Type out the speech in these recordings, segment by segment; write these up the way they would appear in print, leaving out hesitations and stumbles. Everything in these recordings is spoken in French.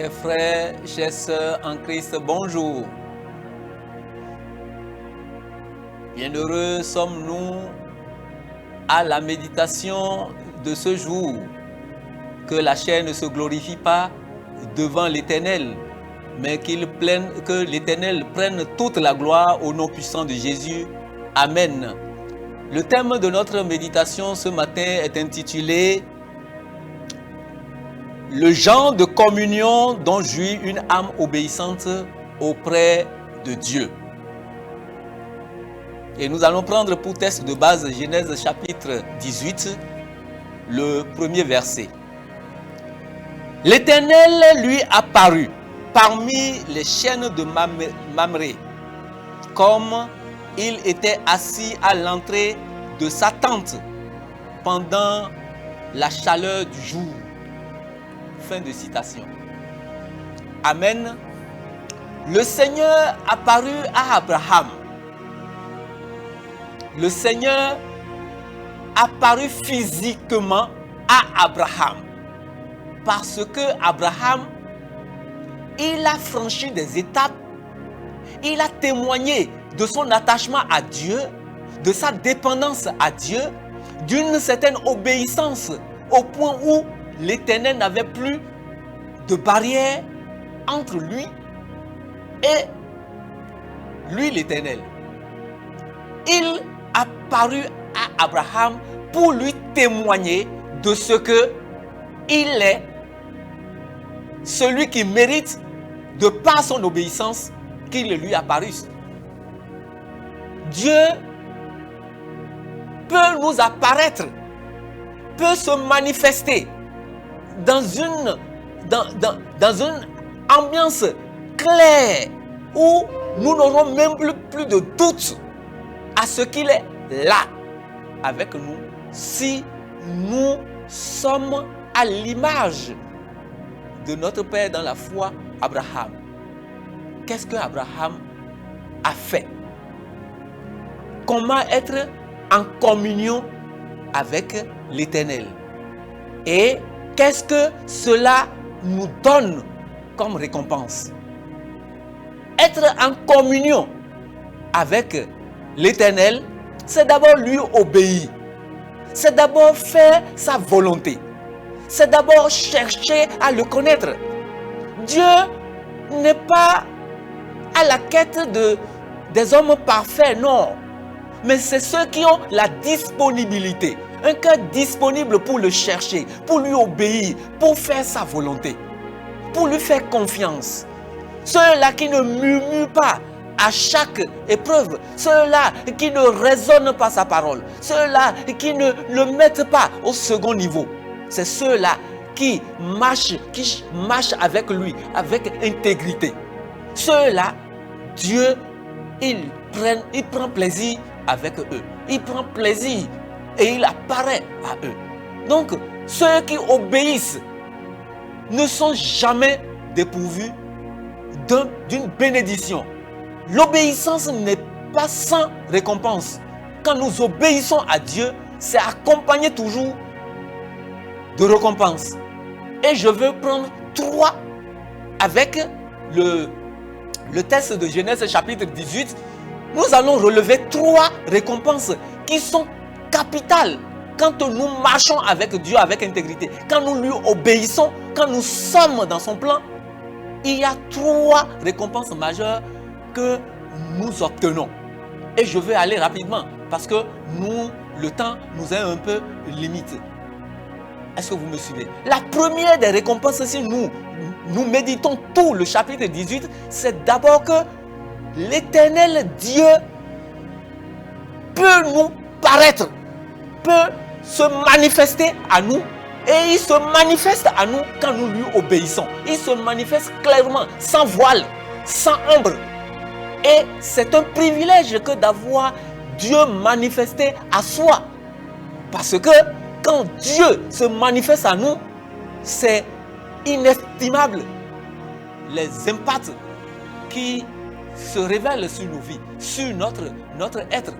Chers frères, chères sœurs en Christ, bonjour. Bienheureux sommes-nous à la méditation de ce jour. Que la chair ne se glorifie pas devant l'Éternel, mais que l'Éternel prenne toute la gloire au nom puissant de Jésus. Amen. Le thème de notre méditation ce matin est intitulé « Le genre de communion dont jouit une âme obéissante auprès de Dieu ». Et nous allons prendre pour texte de base Genèse chapitre 18, le premier verset. L'Éternel lui apparut parmi les chênes de Mamré, comme il était assis à l'entrée de sa tente pendant la chaleur du jour. Fin de citation. Amen. Le Seigneur apparut à Abraham. Le Seigneur apparut physiquement à Abraham. Parce que Abraham, il a franchi des étapes. Il a témoigné de son attachement à Dieu, de sa dépendance à Dieu, d'une certaine obéissance au point où l'Éternel n'avait plus de barrière entre lui et lui l'Éternel. Il apparut à Abraham pour lui témoigner de ce que il est, celui qui mérite de par son obéissance qu'il lui apparut. Dieu peut nous apparaître, peut se manifester dans une ambiance claire où nous n'aurons même plus de doute à ce qu'il est là avec nous si nous sommes à l'image de notre Père dans la foi, Abraham. Qu'est-ce que Abraham a fait? Comment être en communion avec l'Éternel? Et qu'est-ce que cela nous donne comme récompense? Être en communion avec l'Éternel, c'est d'abord lui obéir. C'est d'abord faire sa volonté. C'est d'abord chercher à le connaître. Dieu n'est pas à la quête des hommes parfaits, non. Mais c'est ceux qui ont la disponibilité. Un cœur disponible pour le chercher, pour lui obéir, pour faire sa volonté, pour lui faire confiance. Ceux-là qui ne murmurent pas à chaque épreuve, ceux-là qui ne raisonnent pas sa parole, ceux-là qui ne le mettent pas au second niveau. C'est ceux-là qui marchent avec lui, avec intégrité. Ceux-là, Dieu, il prend plaisir avec eux. Il prend plaisir et il apparaît à eux. Donc, ceux qui obéissent ne sont jamais dépourvus d'une bénédiction. L'obéissance n'est pas sans récompense. Quand nous obéissons à Dieu, c'est accompagné toujours de récompenses. Et je veux prendre 3 avec le texte de Genèse chapitre 18. Nous allons relever 3 récompenses qui sont capitales quand nous marchons avec Dieu avec intégrité. Quand nous lui obéissons, quand nous sommes dans son plan, il y a 3 récompenses majeures que nous obtenons. Et je vais aller rapidement parce que le temps nous est un peu limité. Est-ce que vous me suivez? La première des récompenses, si nous méditons tout le chapitre 18, c'est d'abord que l'Éternel Dieu peut nous paraître, peut se manifester à nous. Et il se manifeste à nous quand nous lui obéissons. Il se manifeste clairement, sans voile, sans ombre. Et c'est un privilège que d'avoir Dieu manifesté à soi. Parce que quand Dieu se manifeste à nous, c'est inestimable les impacts qui se révèlent sur nos vies, sur notre être.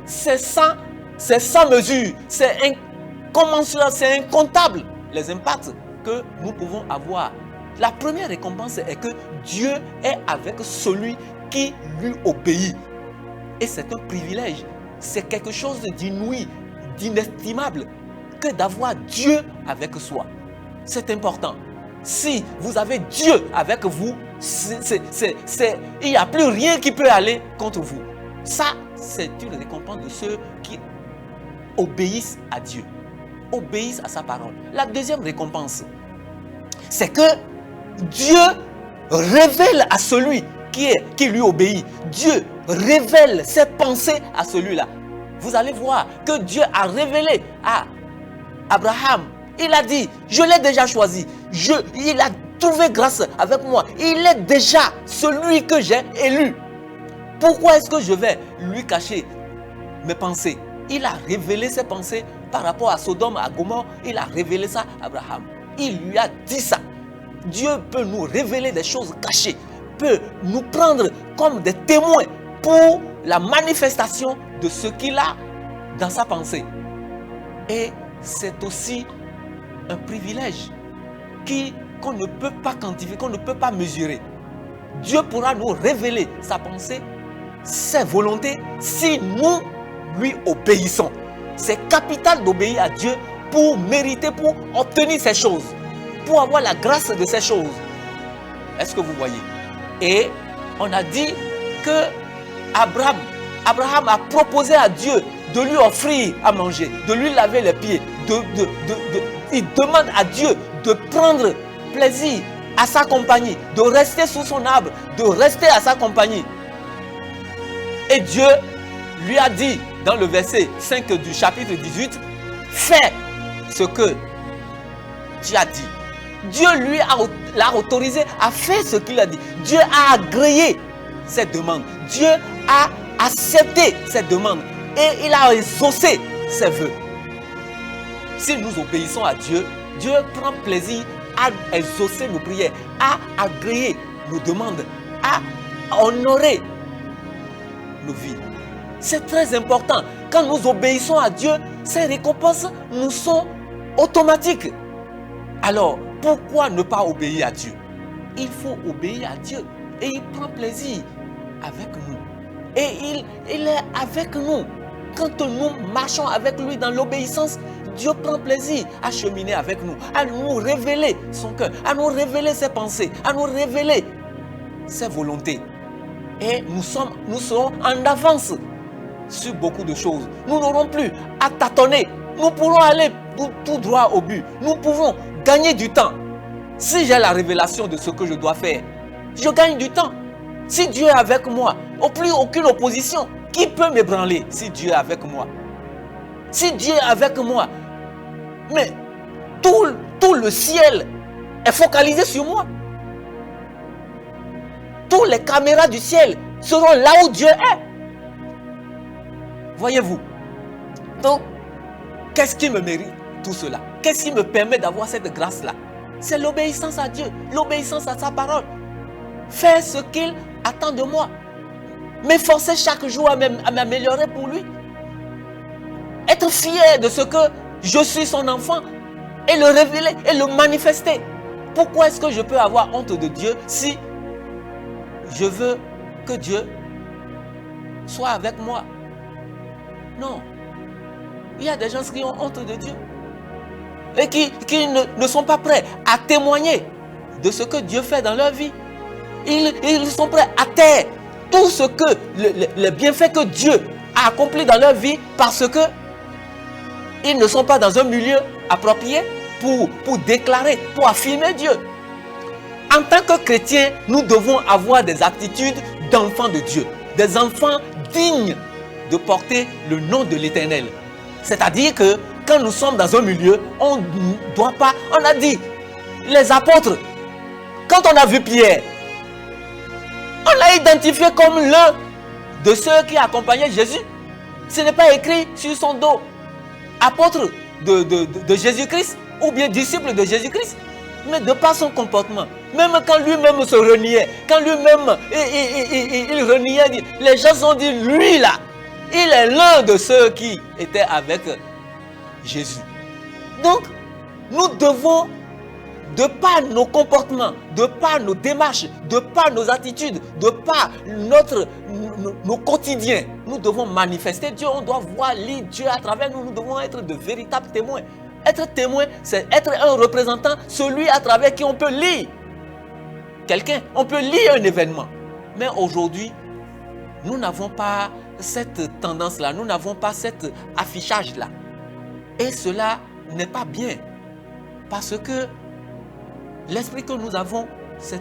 C'est sans mesure, c'est incommensurable, c'est incontable les impacts que nous pouvons avoir La première récompense est que Dieu est avec celui qui lui obéit. Et c'est un privilège. C'est quelque chose d'inouï, d'inestimable que d'avoir Dieu avec soi. C'est important. Si vous avez Dieu avec vous, il n'y a plus rien qui peut aller contre vous. Ça, c'est une récompense de ceux qui obéissent à Dieu, obéissent à sa parole. La deuxième récompense, c'est que Dieu révèle à celui qui lui obéit. Dieu révèle ses pensées à celui-là. Vous allez voir que Dieu a révélé à Abraham. Il a dit, je l'ai déjà choisi. Il a trouvé grâce avec moi. Il est déjà celui que j'ai élu. Pourquoi est-ce que je vais lui cacher mes pensées? Il a révélé ses pensées par rapport à Sodome, à Gomorrhe. Il a révélé ça à Abraham. Il lui a dit ça. Dieu peut nous révéler des choses cachées, peut nous prendre comme des témoins pour la manifestation de ce qu'il a dans sa pensée. Et c'est aussi un privilège qu'on ne peut pas quantifier, qu'on ne peut pas mesurer. Dieu pourra nous révéler sa pensée, ses volontés, si nous lui obéissons. C'est capital d'obéir à Dieu pour mériter, pour obtenir ces choses, pour avoir la grâce de ces choses. Est-ce que vous voyez? Et on a dit que Abraham a proposé à Dieu de lui offrir à manger, de lui laver les pieds. Il demande à Dieu de prendre plaisir à sa compagnie, de rester sous son arbre, de rester à sa compagnie. Et Dieu lui a dit dans le verset 5 du chapitre 18, fais ce que tu as dit. Dieu l'a autorisé à faire ce qu'il a dit. Dieu a agréé cette demande. Dieu a accepté cette demande et il a exaucé ses vœux. Si nous obéissons à Dieu, Dieu prend plaisir à exaucer nos prières, à agréer nos demandes, à honorer nos vies. C'est très important. Quand nous obéissons à Dieu, ces récompenses nous sont automatiques. Alors, pourquoi ne pas obéir à Dieu? Il faut obéir à Dieu et il prend plaisir avec nous. Et il est avec nous. Quand nous marchons avec lui dans l'obéissance, Dieu prend plaisir à cheminer avec nous, à nous révéler son cœur, à nous révéler ses pensées, à nous révéler ses volontés. Et nous serons en avance sur beaucoup de choses. Nous n'aurons plus à tâtonner. Nous pourrons aller tout droit au but. Nous pouvons gagner du temps. Si j'ai la révélation de ce que je dois faire, je gagne du temps. Si Dieu est avec moi, plus aucune opposition. Qui peut m'ébranler si Dieu est avec moi? Si Dieu est avec moi, mais tout le ciel est focalisé sur moi. Toutes les caméras du ciel seront là où Dieu est. Voyez-vous? Donc, qu'est-ce qui me mérite tout cela? Qu'est-ce qui me permet d'avoir cette grâce-là? C'est l'obéissance à Dieu, l'obéissance à sa parole. Faire ce qu'il attend de moi. M'efforcer chaque jour à m'améliorer pour lui. Être fier de ce que je suis son enfant et le révéler et le manifester. Pourquoi est-ce que je peux avoir honte de Dieu si je veux que Dieu soit avec moi? Non. Il y a des gens qui ont honte de Dieu et qui ne sont pas prêts à témoigner de ce que Dieu fait dans leur vie. Ils sont prêts à taire tout ce que les bienfaits que Dieu a accompli dans leur vie parce que ils ne sont pas dans un milieu approprié pour déclarer, pour affirmer Dieu. En tant que chrétiens, nous devons avoir des attitudes d'enfants de Dieu, des enfants dignes de porter le nom de l'Éternel. C'est-à-dire que quand nous sommes dans un milieu, on ne doit pas, on a dit, les apôtres, quand on a vu Pierre, on l'a identifié comme l'un de ceux qui accompagnaient Jésus. Ce n'est pas écrit sur son dos, apôtre de Jésus-Christ ou bien disciple de Jésus-Christ, mais de par son comportement. Même quand lui-même se reniait, quand lui-même il reniait, les gens ont dit, lui là, il est l'un de ceux qui étaient avec Jésus. Donc, nous devons de par nos comportements, de par nos démarches, de par nos attitudes, de par nos quotidiens, nous devons manifester Dieu. On doit voir lire Dieu à travers nous. Nous devons être de véritables témoins. Être témoin, c'est être un représentant, celui à travers qui on peut lire quelqu'un, on peut lire un événement. Mais aujourd'hui, nous n'avons pas cette tendance-là, nous n'avons pas cet affichage-là. Et cela n'est pas bien. Parce que l'esprit que nous avons, c'est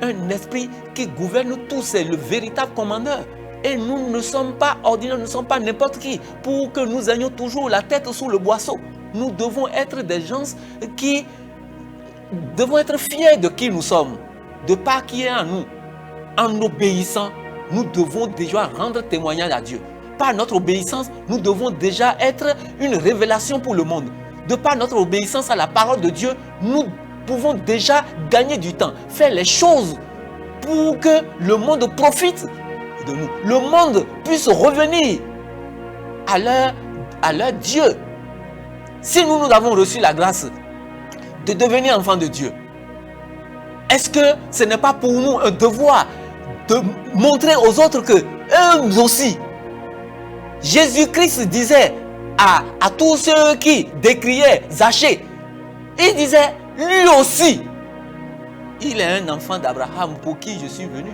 un esprit qui gouverne tout, c'est le véritable commandeur. Et nous ne sommes pas ordinaires, nous ne sommes pas n'importe qui pour que nous ayons toujours la tête sous le boisseau. Nous devons être des gens qui devons être fiers de qui nous sommes, de par qui est en nous. En obéissant, nous devons déjà rendre témoignage à Dieu. Par notre obéissance, nous devons déjà être une révélation pour le monde. De par notre obéissance à la parole de Dieu, nous pouvons déjà gagner du temps, faire les choses pour que le monde profite de nous. Le monde puisse revenir à leur Dieu. Si nous avons reçu la grâce de devenir enfants de Dieu, est-ce que ce n'est pas pour nous un devoir de montrer aux autres que eux aussi, Jésus-Christ disait à tous ceux qui décriaient Zachée, il disait, lui aussi, il est un enfant d'Abraham pour qui je suis venu.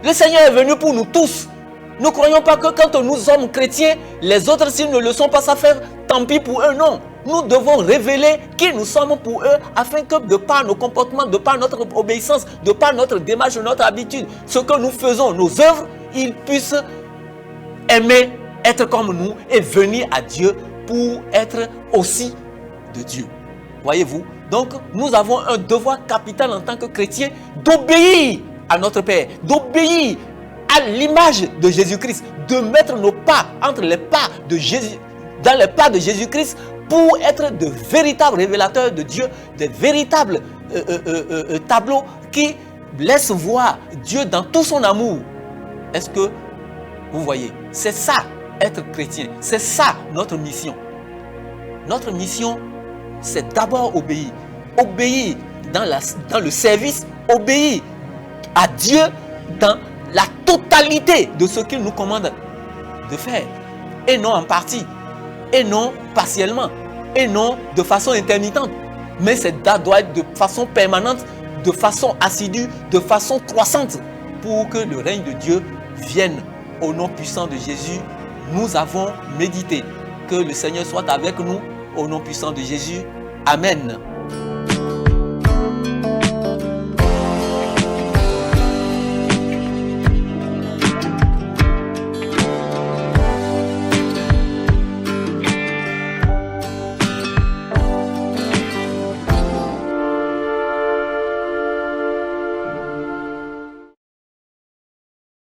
Le Seigneur est venu pour nous tous. Ne croyons pas que quand nous sommes chrétiens, les autres, s'ils ne le sont pas, ça fait tant pis pour eux. Non, nous devons révéler qui nous sommes pour eux, afin que de par nos comportements, de par notre obéissance, de par notre démarche, notre habitude, ce que nous faisons, nos œuvres, ils puissent aimer être comme nous et venir à Dieu pour être aussi de Dieu. Voyez-vous? Donc, nous avons un devoir capital en tant que chrétiens d'obéir à notre Père, d'obéir à l'image de Jésus-Christ, de mettre nos pas entre les pas de Jésus, dans les pas de Jésus-Christ, pour être de véritables révélateurs de Dieu, de véritables tableaux qui laissent voir Dieu dans tout son amour. Est-ce que vous voyez? C'est ça, être chrétien. C'est ça, notre mission. Notre mission, c'est d'abord obéir. Obéir dans le service, obéir à Dieu dans la totalité de ce qu'il nous commande de faire. Et non en partie, et non partiellement, et non de façon intermittente. Mais ça doit être de façon permanente, de façon assidue, de façon croissante, pour que le règne de Dieu vienne. Au nom puissant de Jésus, nous avons médité. Que le Seigneur soit avec nous, au nom puissant de Jésus. Amen.